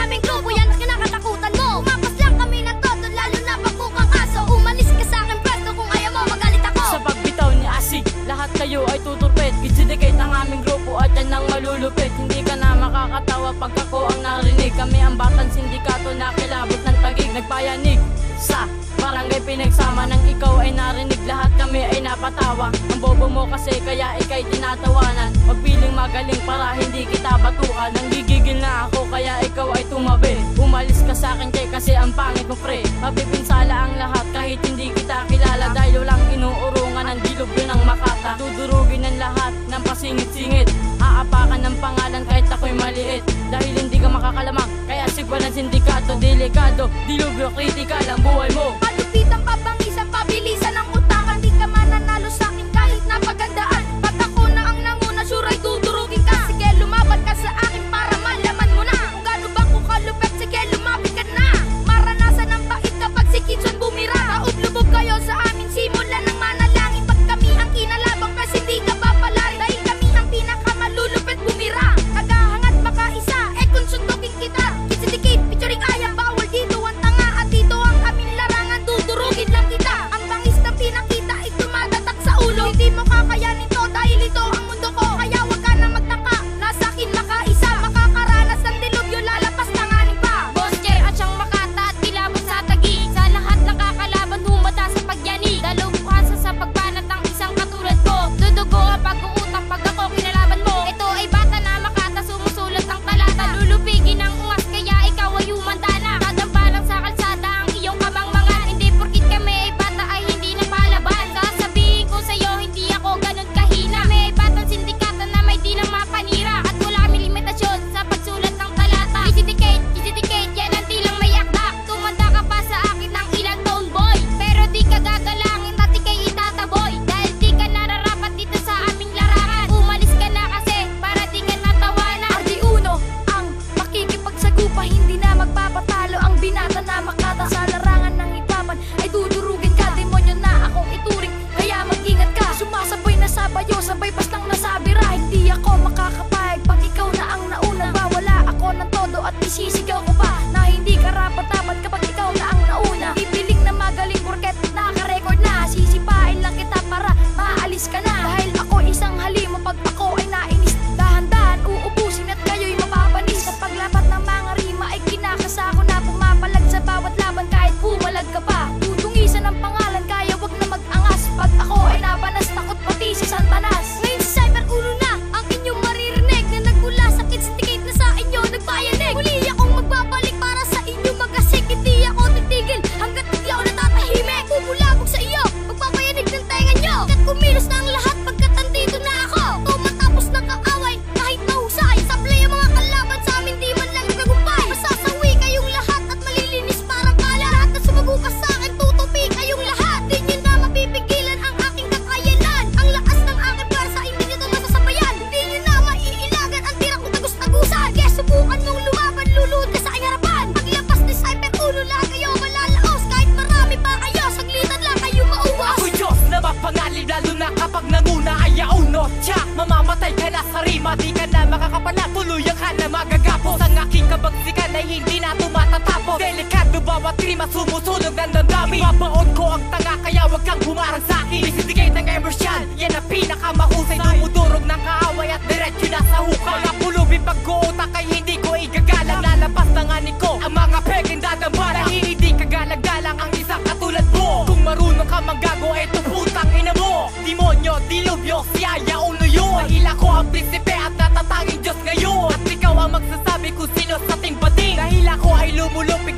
aming grupo, yan ang kinakatakutan mo. Umapas lang kami ng todo, lalo na pag mukhang aso. Umalis ka sa akin pwesto kung ayaw mo magalit ako. Sa pagbitaw ni Asig, lahat kayo ay tuturpet. Gididicate ang aming grupo at yan ang malulupit. Hindi ka na makakatawa pag ako ang narinig. Kami ang batang sindikato na kilabot ng tagig. Nagpayanig sa barangay pinagsama nang ikaw ay narinig. Lahat kami ay napatawa. Ang bobo mo kasi kaya ikay tinatawanan. Magpiling magaling para hindi kita batukan. Nanggigigil na ako kaya ikaw ay tumabi. Umalis ka sa akin kay kasi ang pangit mo pre. Mapipinsala ang lahat kahit hindi kita kilala. Dahil walang inuurungan ng dilubyo ng Makata. Dudurugin ang lahat ng pasingit-singit. Aapakan ng pangalan kahit ako'y maliit. Dahil hindi ka makakalamang kaya sigwa ng sindikato. Delikado, dilubyo, kritikal ang buhay mo. Palupitan, pabangisan, pabilisan ang utangan. Di ka mananalo sa akin kahit napagandaan. Pag ako na ang nanguna, sure ay dudurugin ka. Sige, lumaban ka sa akin para malaman mo na kung gaano ba ko kalupet. Sige, lumapit ka na. Maranasan ang bait kapag si Kitson bumira. Kaub-lubog kayo sa amin, simula ng manalangin. Pag kami ang kinalabang, kasi hindi ka papalarin. Dahil kami ang pinakamalulupet bumira. Naghahangat makaisa, kung suntukin kita. Kitsidikit, picturing ayang bawal dito ang tanga. At dito ang aming larangan, dudurugin lang kita. Ang bangis na pinakita ay tumatatak sa ulo. Hindi mo kakayanin to dahil ito ang mundo ko. Kaya wag ka na magtaka, nasa akin makaisa. Makakaranas ng dilubyo, lalapas tanganin pa. Boss Jer at siyang Makata at kilabot sa tagi. Sa lahat ng kakalaban humata sa pagyani. Dalubhasa sa pagbanat ng isang katulad ko. Dudugo ang pag-uutang pag ako kinalaban mo. Ito ay bata na Makata, sumusulat ang talata. Lulupigin ang ungas kaya ikaw ay humandana. Dadambalang sa kalsada ang iyong kamangmangan. Hindi porkit kami ay bata ay hindi na palaban. Sasabihin ko sa'yo hindi ako ganun kahina. Kami ay batang sindikato na may di nang mapanira. At wala kami limitasyon sa pagsulat ng talata. Kitsidikate, yan ang tilang may akdak. Tumanda ka pa sa akin ng ilang taon boy. Pero di ka gagalangin at ikay itataboy. Dahil di ka nararapat dito sa aming larangan. Umalis ka na kasi para di ka natawanan. RD1 ang makikipagsagupa, hindi na magpapatalo. Ang binata na Makata sa larangan ng itapan ay dudurugin ka. Demonyo na akong ituring, kaya mag-ingat ka. Sumasabay na sa bayo, sabay pas lang nasabira. Hindi ako makakapayag pag ikaw na ang nauna. Bawala ako ng todo at isisigaw ko pa na hindi karapat-dapat kapag ikaw na ang nauna. Bibiling na magaling porket naka-record na. Sisipain lang kita para maalis ka na. Dahil ako isang halimo pag ako ay nainis. Dahan-dahan uubusin at kayo'y mapapanis. Sa paglapat ng mga rima ay kinakasako na pumapalag sa bawat laban kahit pumalag ka pa. Tutungisan ang pangalan kaya wag na mag-angas. Pag ako ay nabanas, takot pati si Santanas. Ngayon si Cyber Uno na ang inyong maririnig na nagmula sa Kitsidikate na sa inyo nagpayanig. Muli akong magbabalik para sa inyo magasik. Hindi ako titigil hanggat di ako natatahimik. Bumulabog sa iyo, magpapayanig ng tenga nyo. At kumilos na ang lahat pagkat nandito na ako. Tumatapos ng kaaway kahit mahusay. Sablay ang mga kalaban sa amin, di man lang nagagumpay. Masasawi kayong lahat at malilinis parang kala. Lahat na sumubukas sa akin, tutupi kayong lahat. Di nyo na mapipigilan ang aking kakayanan. Ang lakas ng aking pwersa, hindi nyo ito masasabayan. Hindi nyo na maiilagan ang tira ko tagus-tagusan. Kaya subukan mong lumaban, luluhod ka sa aking harapan. Paglabas ni Cyber Uno, lahat kayo malalaos. Kahit marami pa kayo, saglitan lang kayo mauwas. Ako'y Diyos na mapangalim, lalo na kapag nanguna ay auno. Tiyak, mamamatay ka na sa rima. Di ka na makakapala, tuluyan ka na magagapos. Ang aking kabagsikan ay hindi na tumatatapos. Delikado bawat rima, sumusunog ng damdamin. Babaon ko ang tanga, kaya wag kang humarang sa'kin. Kitsidikate ng Emerson, yan ang pinakamahusay. Dumudurog ng kaaway at diretso na sa hukay. Mga pulubi pag-uutak ay hindi ko igagalang. Lalabas ng ani ko ang mga peging dadambalang. Hindi kagalang-galang ang isang katulad mo. Kung marunong ka manggago, eto putang ina mo. Demonyo, dilubyo, siyaya, uno yun. Dahil ako ang prinsipe at natatanging Diyos ngayon. At ikaw ang magsasabi kung sino sa ating bading. Dahil ako ay lumulupig